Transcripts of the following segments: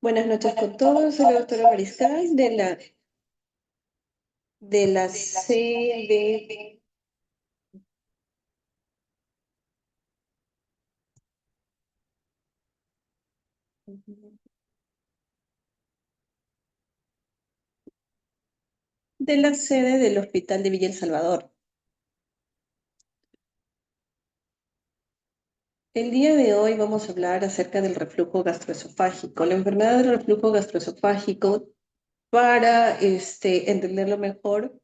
Buenas noches con todos, soy la doctora Mariscal de la sede del Hospital de Villa El Salvador. El día de hoy vamos a hablar acerca del reflujo gastroesofágico, la enfermedad del reflujo gastroesofágico. Para entenderlo mejor,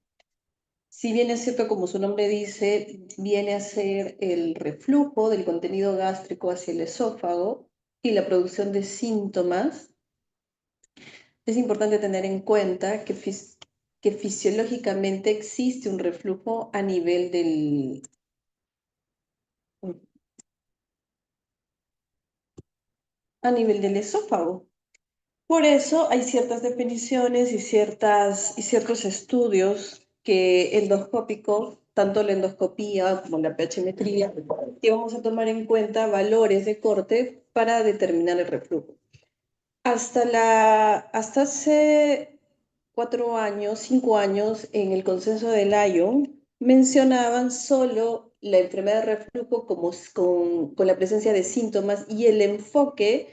si bien es cierto, como su nombre dice, viene a ser el reflujo del contenido gástrico hacia el esófago y la producción de síntomas. Es importante tener en cuenta que fisiológicamente existe un reflujo a nivel del esófago. Por eso hay ciertas definiciones y ciertos estudios que endoscópicos, tanto la endoscopía como la pH-metría, que vamos a tomar en cuenta valores de corte para determinar el reflujo. Hasta hace 4 años, 5 años, en el consenso de Lyon, mencionaban solo la enfermedad de reflujo con la presencia de síntomas y el enfoque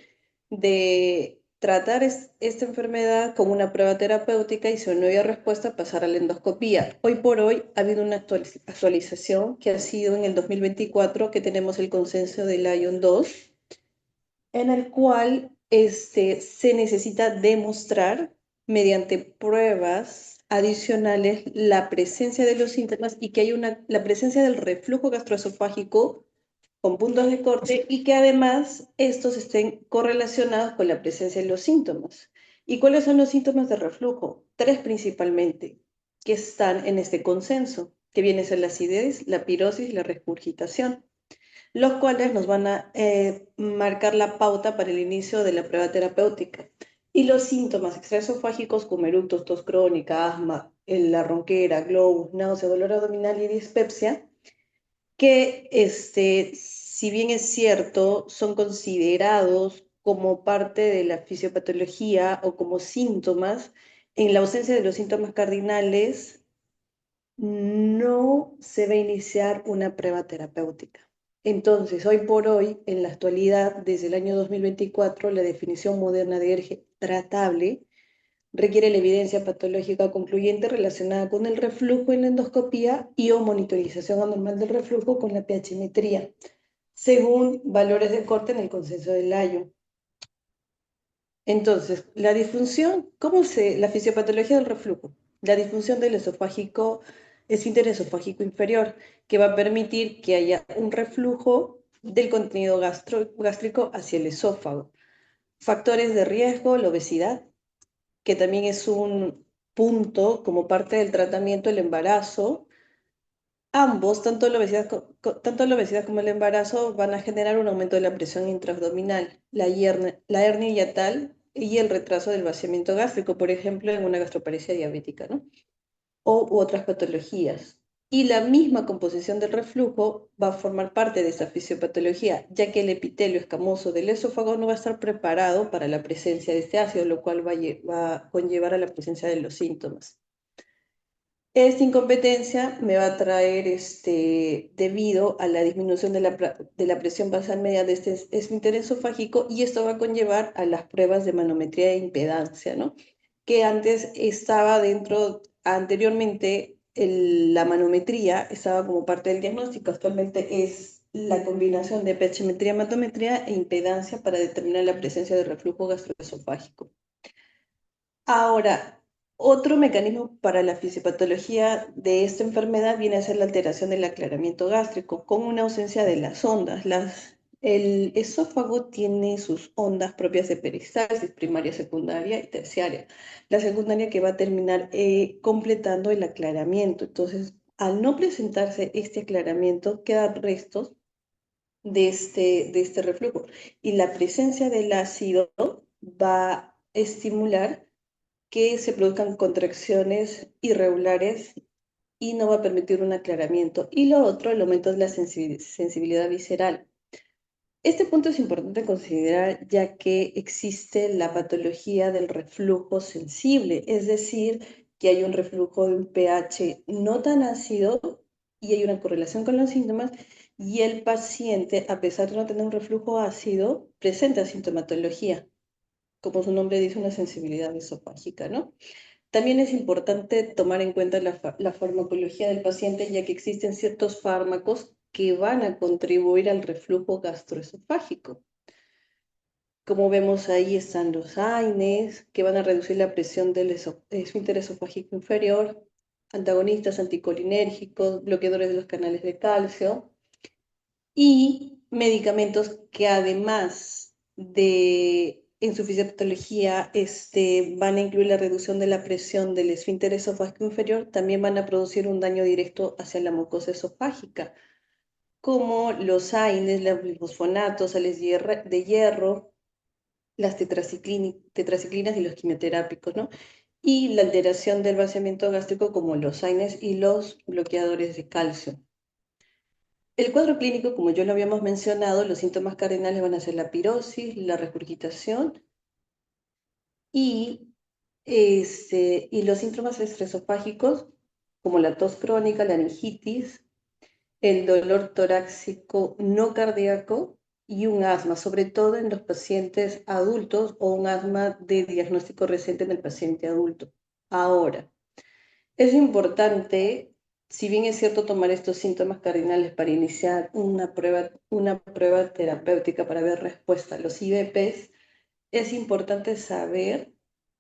de tratar esta enfermedad como una prueba terapéutica y si no había respuesta, pasar a la endoscopía. Hoy por hoy ha habido una actualización que ha sido en el 2024, que tenemos el consenso de Lyon 2, en el cual se necesita demostrar mediante pruebas adicionales la presencia de los síntomas y que hay la presencia del reflujo gastroesofágico con puntos de corte y que además estos estén correlacionados con la presencia de los síntomas. ¿Y cuáles son los síntomas de reflujo? Tres principalmente, que están en este consenso, que viene a ser la acidez, la pirosis y la regurgitación, los cuales nos van a marcar la pauta para el inicio de la prueba terapéutica. Y los síntomas extraesofágicos como eructos, tos crónica, asma, la ronquera, globus, náusea, dolor abdominal y dispepsia, que si bien es cierto, son considerados como parte de la fisiopatología o como síntomas, en la ausencia de los síntomas cardinales, no se va a iniciar una prueba terapéutica. Entonces, hoy por hoy, en la actualidad, desde el año 2024, la definición moderna de ERGE tratable requiere la evidencia patológica concluyente relacionada con el reflujo en la endoscopía y o monitorización anormal del reflujo con la pH-metría, según valores de corte en el consenso de Lyon. Entonces, la fisiopatología del reflujo, la disfunción del esfínter esofágico inferior, que va a permitir que haya un reflujo del contenido gástrico hacia el esófago. Factores de riesgo, la obesidad, que también es un punto como parte del tratamiento del embarazo. Ambos, tanto la obesidad como el embarazo, van a generar un aumento de la presión intraabdominal, la hernia hiatal y el retraso del vaciamiento gástrico, por ejemplo, en una gastroparesia diabética, ¿no? U otras patologías. Y la misma composición del reflujo va a formar parte de esa fisiopatología, ya que el epitelio escamoso del esófago no va a estar preparado para la presencia de este ácido, lo cual va a conllevar a la presencia de los síntomas. Esta incompetencia me va a traer, debido a la disminución de la presión basal media de este esfínter esofágico, y esto va a conllevar a las pruebas de manometría e impedancia, ¿no? Que anteriormente, la manometría estaba como parte del diagnóstico, actualmente es la combinación de pH-metría, manometría e impedancia para determinar la presencia de reflujo gastroesofágico. Ahora, otro mecanismo para la fisiopatología de esta enfermedad viene a ser la alteración del aclaramiento gástrico con una ausencia de las ondas. El esófago tiene sus ondas propias de peristalsis, primaria, secundaria y terciaria. La secundaria que va a terminar completando el aclaramiento. Entonces, al no presentarse este aclaramiento, quedan restos de este reflujo. Y la presencia del ácido va a estimular que se produzcan contracciones irregulares y no va a permitir un aclaramiento. Y lo otro, el aumento de la sensibilidad visceral. Este punto es importante considerar ya que existe la patología del reflujo sensible, es decir, que hay un reflujo de un pH no tan ácido y hay una correlación con los síntomas y el paciente, a pesar de no tener un reflujo ácido, presenta sintomatología, como su nombre dice, una sensibilidad esofágica, ¿no? También es importante tomar en cuenta la farmacología del paciente, ya que existen ciertos fármacos que van a contribuir al reflujo gastroesofágico. Como vemos ahí están los AINES, que van a reducir la presión del esfínter esofágico inferior, antagonistas anticolinérgicos, bloqueadores de los canales de calcio, y medicamentos que además de en su fisiopatología van a incluir la reducción de la presión del esfínter esofágico inferior, también van a producir un daño directo hacia la mucosa esofágica, como los AINES, los bifosfonatos, sales de hierro, las tetraciclinas y los quimioterápicos, ¿no? Y la alteración del vaciamiento gástrico como los AINES y los bloqueadores de calcio. El cuadro clínico, como ya lo habíamos mencionado, los síntomas cardinales van a ser la pirosis, la regurgitación y, y los síntomas estresofágicos, como la tos crónica, la laringitis, el dolor torácico no cardíaco y un asma, sobre todo en los pacientes adultos o un asma de diagnóstico reciente en el paciente adulto. Ahora, es importante, si bien es cierto tomar estos síntomas cardinales para iniciar una prueba terapéutica para ver respuesta a los IBPs, es importante saber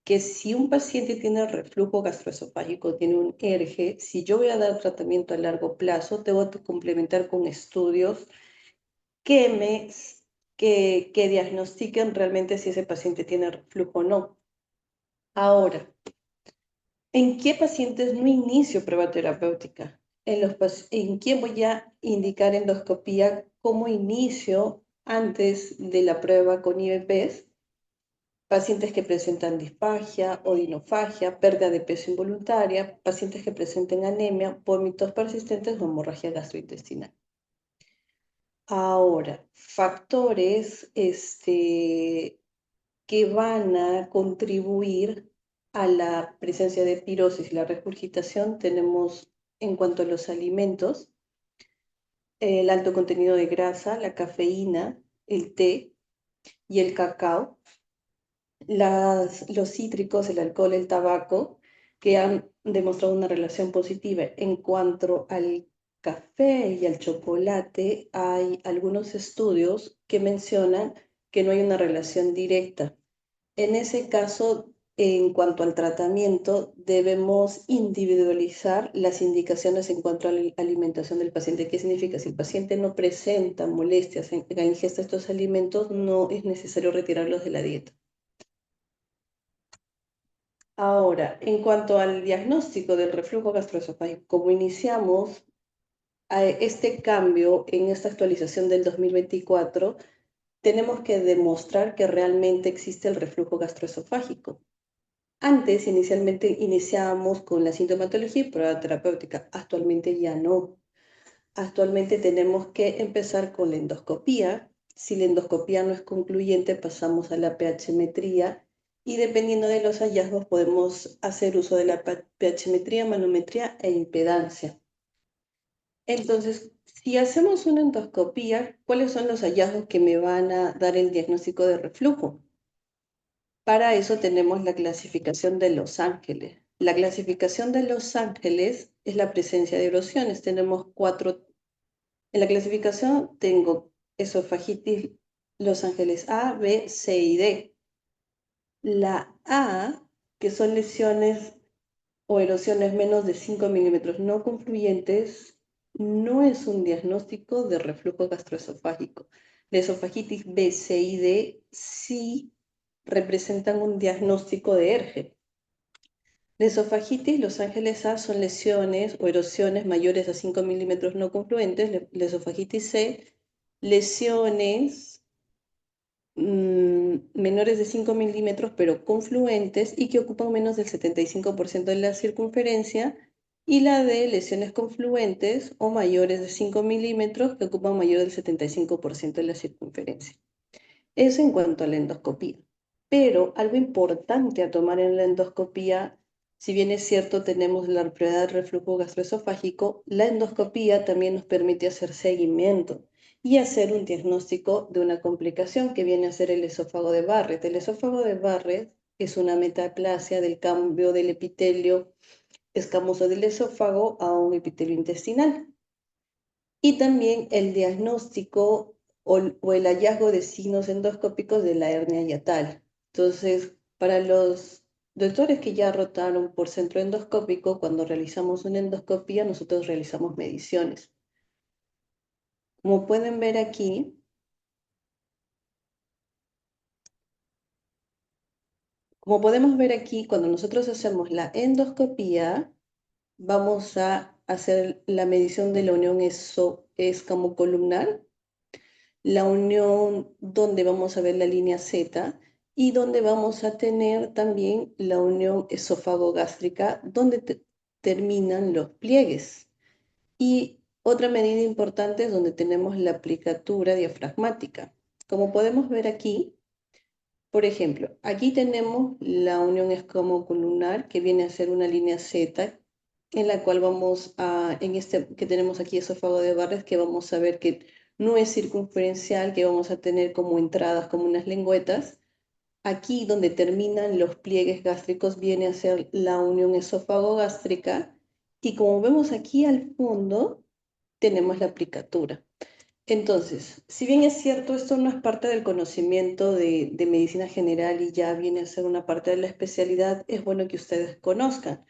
que si un paciente tiene reflujo gastroesofágico, tiene un ERGE, si yo voy a dar tratamiento a largo plazo, debo complementar con estudios que que diagnostiquen realmente si ese paciente tiene reflujo o no. Ahora, ¿en qué pacientes no inicio prueba terapéutica? ¿En quién voy a indicar endoscopía como inicio antes de la prueba con IBPs? Pacientes que presentan disfagia, odinofagia, pérdida de peso involuntaria, pacientes que presenten anemia, vómitos persistentes o hemorragia gastrointestinal. Ahora, factores que van a contribuir a la presencia de pirosis y la regurgitación tenemos en cuanto a los alimentos, el alto contenido de grasa, la cafeína, el té y el cacao, los cítricos, el alcohol, el tabaco, que han demostrado una relación positiva. En cuanto al café y al chocolate, hay algunos estudios que mencionan que no hay una relación directa. En ese caso, en cuanto al tratamiento, debemos individualizar las indicaciones en cuanto a la alimentación del paciente. ¿Qué significa? Si el paciente no presenta molestias en la ingesta de estos alimentos, no es necesario retirarlos de la dieta. Ahora, en cuanto al diagnóstico del reflujo gastroesofágico, como iniciamos este cambio en esta actualización del 2024, tenemos que demostrar que realmente existe el reflujo gastroesofágico. Antes, inicialmente, iniciábamos con la sintomatología y prueba terapéutica. Actualmente ya no. Actualmente tenemos que empezar con la endoscopía. Si la endoscopía no es concluyente, pasamos a la pHmetría y dependiendo de los hallazgos podemos hacer uso de la pHmetría, manometría e impedancia. Entonces, si hacemos una endoscopía, ¿cuáles son los hallazgos que me van a dar el diagnóstico de reflujo? Para eso tenemos la clasificación de Los Ángeles. La clasificación de Los Ángeles es la presencia de erosiones. Tenemos cuatro. En la clasificación tengo esofagitis Los Ángeles A, B, C y D. La A, que son lesiones o erosiones menos de 5 milímetros no confluyentes, no es un diagnóstico de reflujo gastroesofágico. La esofagitis B, C y D sí representan un diagnóstico de ERGE. La esofagitis, Los Ángeles A, son lesiones o erosiones mayores a 5 milímetros no confluentes. La esofagitis C, lesiones menores de 5 milímetros pero confluentes y que ocupan menos del 75% de la circunferencia. y la de lesiones confluentes o mayores de 5 milímetros que ocupan mayor del 75% de la circunferencia. Eso en cuanto a la endoscopía. Pero algo importante a tomar en la endoscopía, si bien es cierto tenemos la prueba de reflujo gastroesofágico, la endoscopía también nos permite hacer seguimiento y hacer un diagnóstico de una complicación que viene a ser el esófago de Barrett. El esófago de Barrett es una metaplasia del cambio del epitelio escamoso del esófago a un epitelio intestinal. Y también el diagnóstico o el hallazgo de signos endoscópicos de la hernia hiatal. Entonces, para los doctores que ya rotaron por centro endoscópico, cuando realizamos una endoscopía, nosotros realizamos mediciones. Como pueden ver aquí, como podemos ver aquí, cuando nosotros hacemos la endoscopía, vamos a hacer la medición de la unión escamocolumnar, la unión donde vamos a ver la línea Z y donde vamos a tener también la unión esófago-gástrica donde terminan los pliegues. Y otra medida importante es donde tenemos la aplicatura diafragmática. Como podemos ver aquí, por ejemplo, aquí tenemos la unión escamocolumnar que viene a ser una línea Z en la cual vamos a, en este que tenemos aquí esófago de Barrett, que vamos a ver que no es circunferencial, que vamos a tener como entradas, como unas lengüetas. Aquí donde terminan los pliegues gástricos viene a ser la unión esófago-gástrica y como vemos aquí al fondo tenemos la aplicatura. Entonces, si bien es cierto, esto no es parte del conocimiento de medicina general y ya viene a ser una parte de la especialidad, es bueno que ustedes conozcan.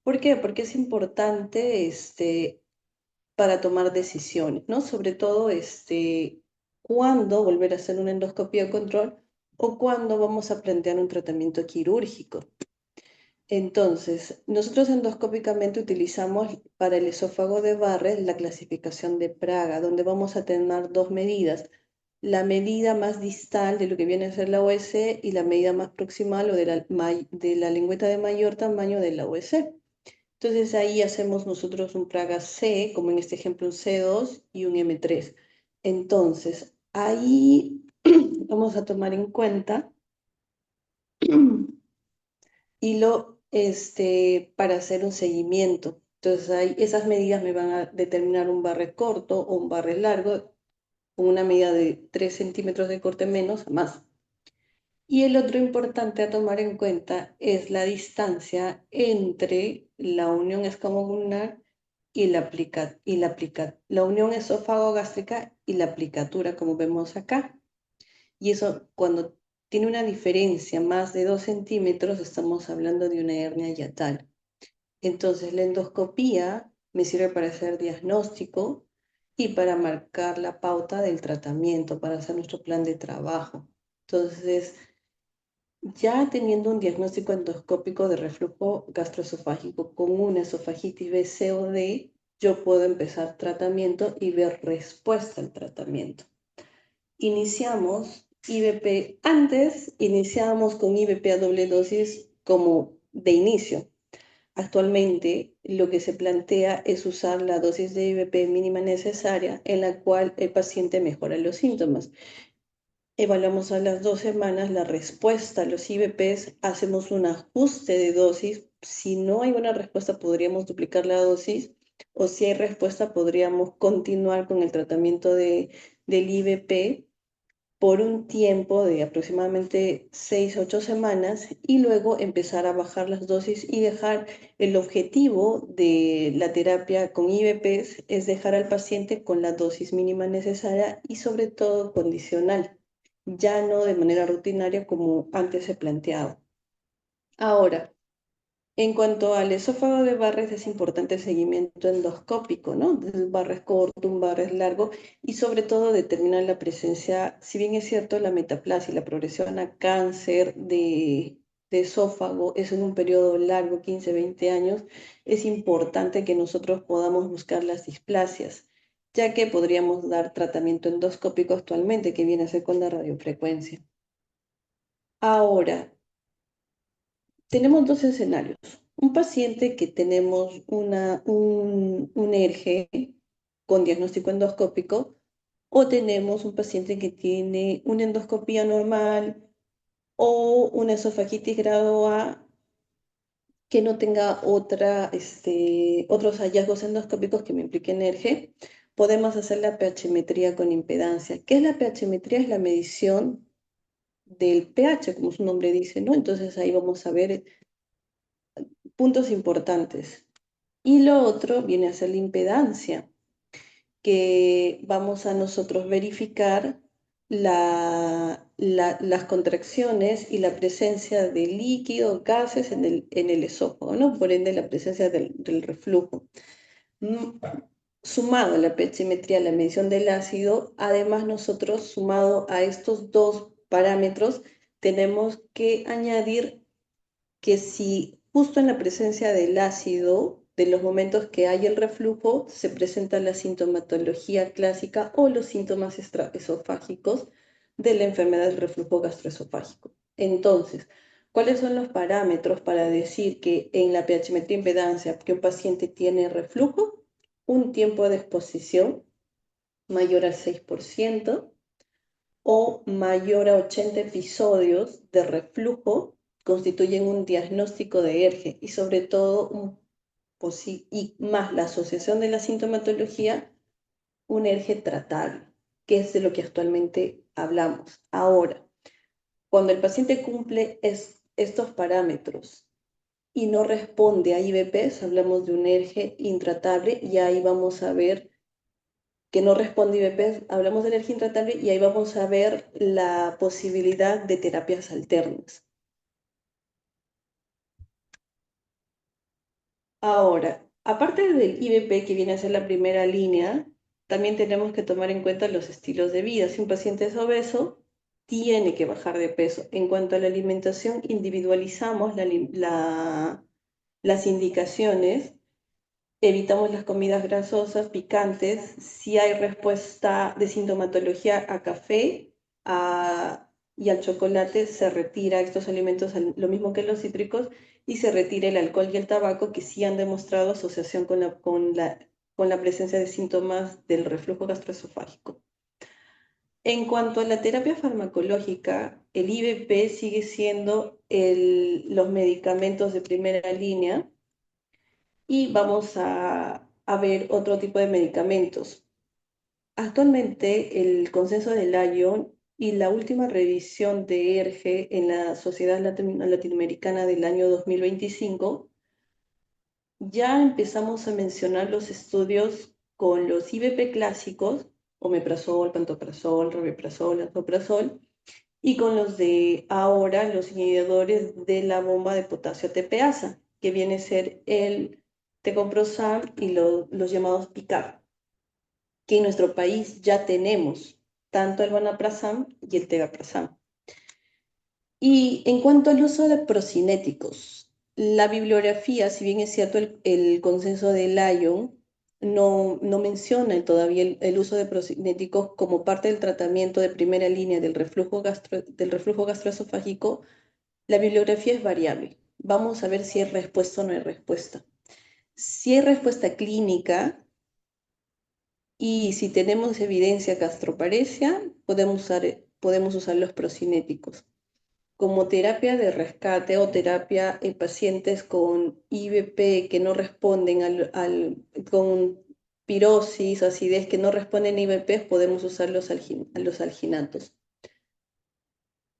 ¿Por qué? Porque es importante para tomar decisiones, ¿no? Sobre todo cuándo volver a hacer una endoscopia control o cuándo vamos a plantear un tratamiento quirúrgico. Entonces, nosotros endoscópicamente utilizamos para el esófago de Barrett la clasificación de Praga, donde vamos a tener dos medidas. La medida más distal de lo que viene a ser la OS y la medida más proximal o de la lengüeta de mayor tamaño de la OS. Entonces ahí hacemos nosotros un Praga C, como en este ejemplo un C2 y un M3. Entonces, ahí vamos a tomar en cuenta para hacer un seguimiento. Entonces, ahí, esas medidas me van a determinar un barre corto o un barre largo, con una medida de 3 centímetros de corte menos, más. Y el otro importante a tomar en cuenta es la distancia entre la unión escamoulnar y la unión esófago-gástrica y la aplicatura, como vemos acá. Y eso, cuando tiene una diferencia más de 2 centímetros, estamos hablando de una hernia hiatal. Entonces, la endoscopía me sirve para hacer diagnóstico y para marcar la pauta del tratamiento, para hacer nuestro plan de trabajo. Entonces, ya teniendo un diagnóstico endoscópico de reflujo gastroesofágico con una esofagitis B, C o D, yo puedo empezar tratamiento y ver respuesta al tratamiento. Iniciamos IVP, antes iniciábamos con IVP a doble dosis como de inicio. Actualmente lo que se plantea es usar la dosis de IVP mínima necesaria en la cual el paciente mejora los síntomas. Evaluamos a las 2 semanas la respuesta a los IVPs, hacemos un ajuste de dosis. Si no hay una respuesta, podríamos duplicar la dosis, o si hay respuesta, podríamos continuar con el tratamiento del IVP por un tiempo de aproximadamente 6 a 8 semanas y luego empezar a bajar las dosis y dejar el objetivo de la terapia con IVPs es dejar al paciente con la dosis mínima necesaria y sobre todo condicional, ya no de manera rutinaria como antes se planteaba. Ahora, en cuanto al esófago de Barrett, es importante el seguimiento endoscópico, ¿no? Un Barrett corto, un Barrett largo, y sobre todo determinar la presencia, si bien es cierto, la metaplasia y la progresión a cáncer de esófago es en un periodo largo, 15, 20 años, es importante que nosotros podamos buscar las displasias, ya que podríamos dar tratamiento endoscópico actualmente, que viene a ser con la radiofrecuencia. Ahora, tenemos dos escenarios. un paciente que tenemos un ERG con diagnóstico endoscópico o tenemos un paciente que tiene una endoscopía normal o una esofagitis grado A que no tenga otros hallazgos endoscópicos que me impliquen ERG, podemos hacer la pHmetría con impedancia. ¿Qué es la pHmetría? Es la medición del pH, como su nombre dice, ¿no? Entonces ahí vamos a ver puntos importantes. Y lo otro viene a ser la impedancia, que vamos a nosotros verificar las contracciones y la presencia de líquido, gases en el esófago, ¿no? Por ende, la presencia del reflujo. Mm, Sumado a la pechimetría, la medición del ácido, además nosotros, sumado a estos dos parámetros, tenemos que añadir que si justo en la presencia del ácido, de los momentos que hay el reflujo, se presenta la sintomatología clásica o los síntomas esofágicos de la enfermedad del reflujo gastroesofágico. Entonces, ¿cuáles son los parámetros para decir que en la pHmetría impedancia que un paciente tiene reflujo? Un tiempo de exposición mayor al 6%, o mayor a 80 episodios de reflujo constituyen un diagnóstico de ERGE y sobre todo y más la asociación de la sintomatología, un ERGE tratable, que es de lo que actualmente hablamos. Ahora, cuando el paciente cumple estos parámetros y no responde a IBPs, hablamos de un ERGE intratable y ahí vamos a ver que no responde IBP, hablamos de alergia intratable y ahí vamos a ver la posibilidad de terapias alternas. Ahora, aparte del IBP que viene a ser la primera línea, también tenemos que tomar en cuenta los estilos de vida. Si un paciente es obeso, tiene que bajar de peso. En cuanto a la alimentación, individualizamos las indicaciones. Evitamos las comidas grasosas, picantes. Si hay respuesta de sintomatología a café y al chocolate, se retira estos alimentos, lo mismo que los cítricos, y se retira el alcohol y el tabaco, que sí han demostrado asociación con la presencia de síntomas del reflujo gastroesofágico. En cuanto a la terapia farmacológica, el IBP sigue siendo los medicamentos de primera línea y vamos a ver otro tipo de medicamentos. Actualmente, el consenso de Lyon y la última revisión de ERGE en la Sociedad Latinoamericana del año 2025, ya empezamos a mencionar los estudios con los IBP clásicos, omeprazol, pantoprazol, rabeprazol, lansoprazol, y con los de ahora, los inhibidores de la bomba de potasio TPasa, que viene a ser el tecomprozam y los llamados PICAR, que en nuestro país ya tenemos tanto el vonaprazam y el tegaprazam. Y en cuanto al uso de procinéticos, la bibliografía, si bien es cierto el consenso de Lyon, no menciona todavía el uso de procinéticos como parte del tratamiento de primera línea del reflujo gastroesofágico. La bibliografía es variable. Vamos a ver si hay respuesta o no hay respuesta. Si hay respuesta clínica y si tenemos evidencia gastroparesia, podemos usar los procinéticos como terapia de rescate o terapia en pacientes con IBP que no responden con pirosis o acidez que no responden a IBP, podemos usar los alginatos.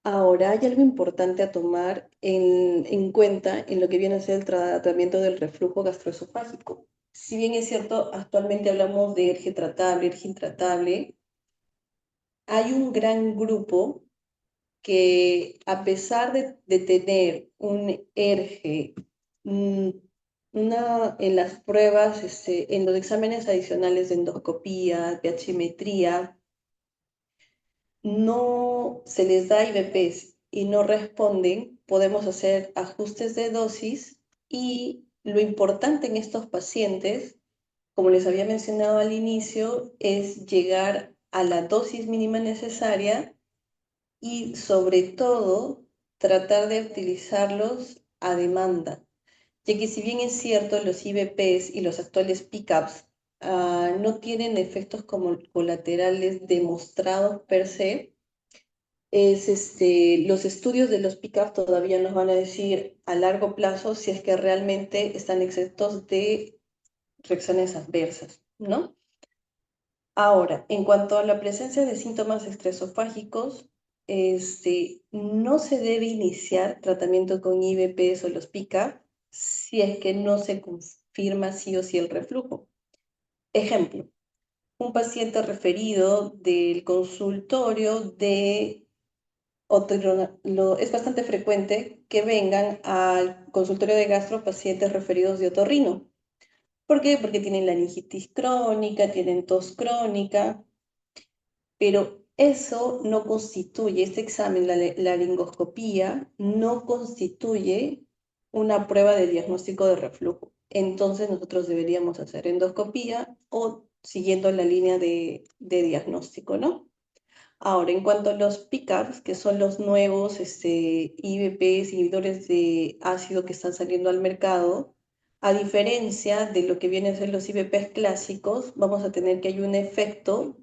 Ahora, hay algo importante a tomar en cuenta en lo que viene a ser el tratamiento del reflujo gastroesofágico. Si bien es cierto, actualmente hablamos de ERGE tratable, ERGE intratable, hay un gran grupo que a pesar de tener un ERGE en las pruebas, en los exámenes adicionales de endoscopía, de achimetría, no se les da IBPs y no responden, podemos hacer ajustes de dosis y lo importante en estos pacientes, como les había mencionado al inicio, es llegar a la dosis mínima necesaria y sobre todo tratar de utilizarlos a demanda. ya que si bien es cierto, los IVPs y los actuales PICAPs no tienen efectos como colaterales demostrados per se, los estudios de los PICAP todavía nos van a decir a largo plazo si es que realmente están exentos de reacciones adversas, ¿no? Ahora, en cuanto a la presencia de síntomas estresofágicos, no se debe iniciar tratamiento con IVPs o los PICAP si es que no se confirma sí o sí el reflujo. Ejemplo, un paciente referido del consultorio de es bastante frecuente que vengan al consultorio de gastro pacientes referidos de otorrino. ¿Por qué? Porque tienen laringitis crónica, tienen tos crónica, pero eso no constituye, este examen, la laringoscopía, no constituye una prueba de diagnóstico de reflujo. Entonces nosotros deberíamos hacer endoscopía o siguiendo la línea de diagnóstico, ¿no? Ahora, en cuanto a los PICAPs, que son los nuevos IVPs, inhibidores de ácido que están saliendo al mercado, a diferencia de lo que vienen a ser los IVPs clásicos, vamos a tener que hay un efecto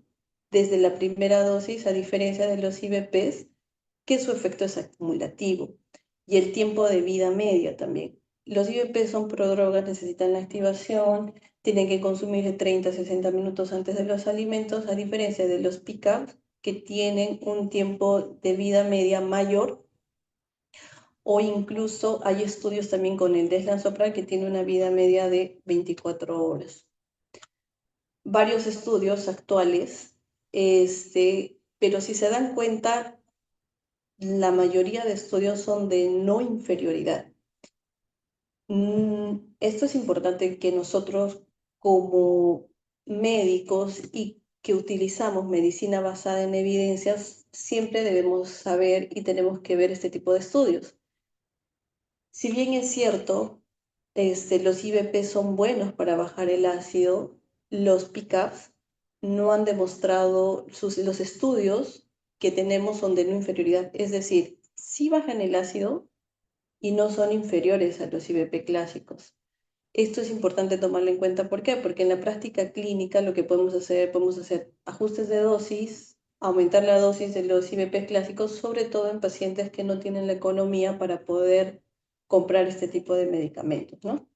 desde la primera dosis, a diferencia de los IVPs, que su efecto es acumulativo y el tiempo de vida media también. Los IVPs son prodrogas, necesitan la activación, tienen que consumir de 30 a 60 minutos antes de los alimentos, a diferencia de los PICAPs, que tienen un tiempo de vida media mayor, o incluso hay estudios también con el deslansoprazol que tiene una vida media de 24 horas. Varios estudios actuales, pero si se dan cuenta, la mayoría de estudios son de no inferioridad. Esto es importante que nosotros como médicos y que utilizamos medicina basada en evidencias, siempre debemos saber y tenemos que ver este tipo de estudios. Si bien es cierto, los IVP son buenos para bajar el ácido, los PICAPs no han demostrado, los estudios que tenemos son de no inferioridad, es decir, sí bajan el ácido y no son inferiores a los IVP clásicos. Esto es importante tomarlo en cuenta. ¿Por qué? Porque en la práctica clínica lo que podemos hacer ajustes de dosis, aumentar la dosis de los IVP clásicos, sobre todo en pacientes que no tienen la economía para poder comprar este tipo de medicamentos, ¿no?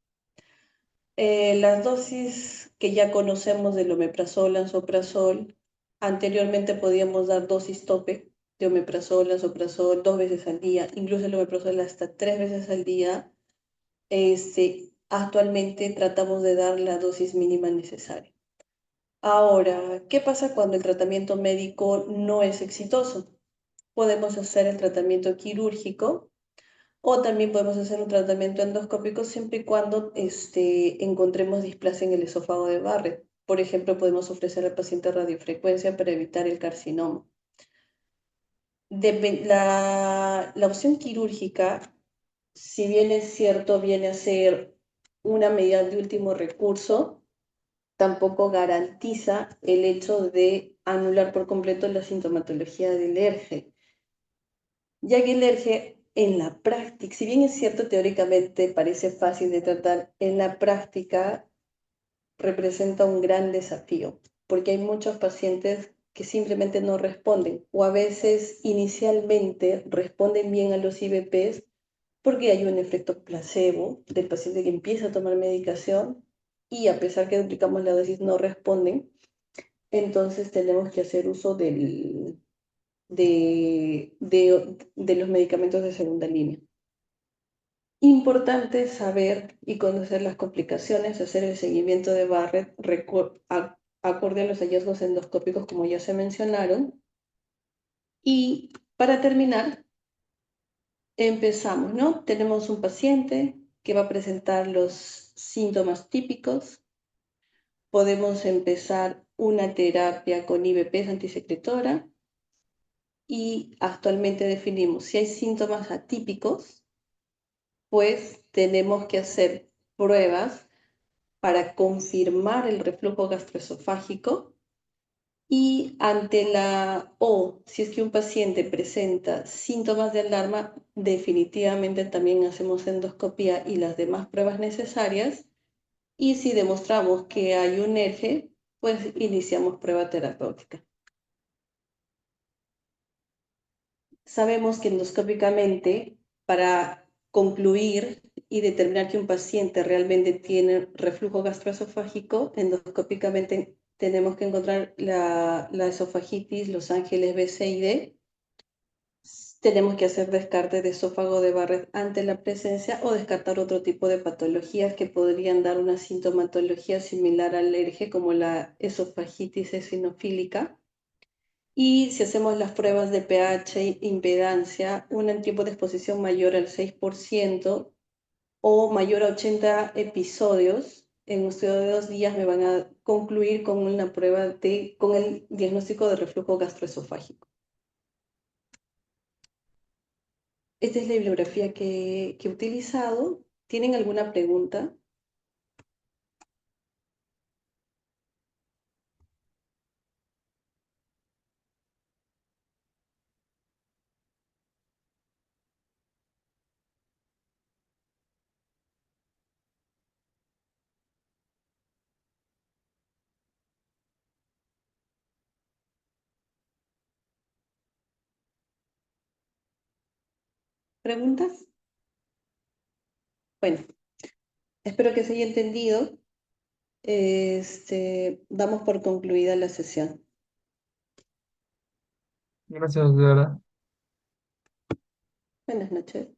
Las dosis que ya conocemos del omeprazol, lansoprazol, anteriormente podíamos dar dosis tope de omeprazol, lansoprazol 2 veces al día, incluso el omeprazol hasta 3 veces al día. Actualmente tratamos de dar la dosis mínima necesaria. Ahora, ¿qué pasa cuando el tratamiento médico no es exitoso? Podemos hacer el tratamiento quirúrgico o también podemos hacer un tratamiento endoscópico siempre y cuando encontremos displasia en el esófago de Barrett. Por ejemplo, podemos ofrecer al paciente radiofrecuencia para evitar el carcinoma. La opción quirúrgica, si bien es cierto, viene a ser una medida de último recurso, tampoco garantiza el hecho de anular por completo la sintomatología del ERGE, ya que el ERGE en la práctica, si bien es cierto teóricamente parece fácil de tratar, en la práctica representa un gran desafío, porque hay muchos pacientes que simplemente no responden o a veces inicialmente responden bien a los IVPs porque hay un efecto placebo del paciente que empieza a tomar medicación y a pesar que duplicamos la dosis no responden, entonces tenemos que hacer uso de los medicamentos de segunda línea. Importante saber y conocer las complicaciones, hacer el seguimiento de Barrett acorde a los hallazgos endoscópicos como ya se mencionaron. Y para terminar, empezamos, ¿no? Tenemos un paciente que va a presentar los síntomas típicos. Podemos empezar una terapia con IVPs antisecretora y actualmente definimos si hay síntomas atípicos, pues tenemos que hacer pruebas para confirmar el reflujo gastroesofágico Y si es que un paciente presenta síntomas de alarma, definitivamente también hacemos endoscopía y las demás pruebas necesarias. Y si demostramos que hay un ERGE, pues iniciamos prueba terapéutica. Sabemos que endoscópicamente, para concluir y determinar que un paciente realmente tiene reflujo gastroesofágico, endoscópicamente tenemos que encontrar la esofagitis, los ángeles B, C y D. Tenemos que hacer descarte de esófago de Barrett ante la presencia o descartar otro tipo de patologías que podrían dar una sintomatología similar al alergia, como la esofagitis eosinofílica. Y si hacemos las pruebas de pH e impedancia, un tiempo de exposición mayor al 6% o mayor a 80 episodios, en un estudio de 2 días me van a concluir con una prueba con el diagnóstico de reflujo gastroesofágico. Esta es la bibliografía que he utilizado. ¿Tienen alguna pregunta? ¿Preguntas? Bueno, espero que se haya entendido. Damos por concluida la sesión. Gracias, doctora. Buenas noches.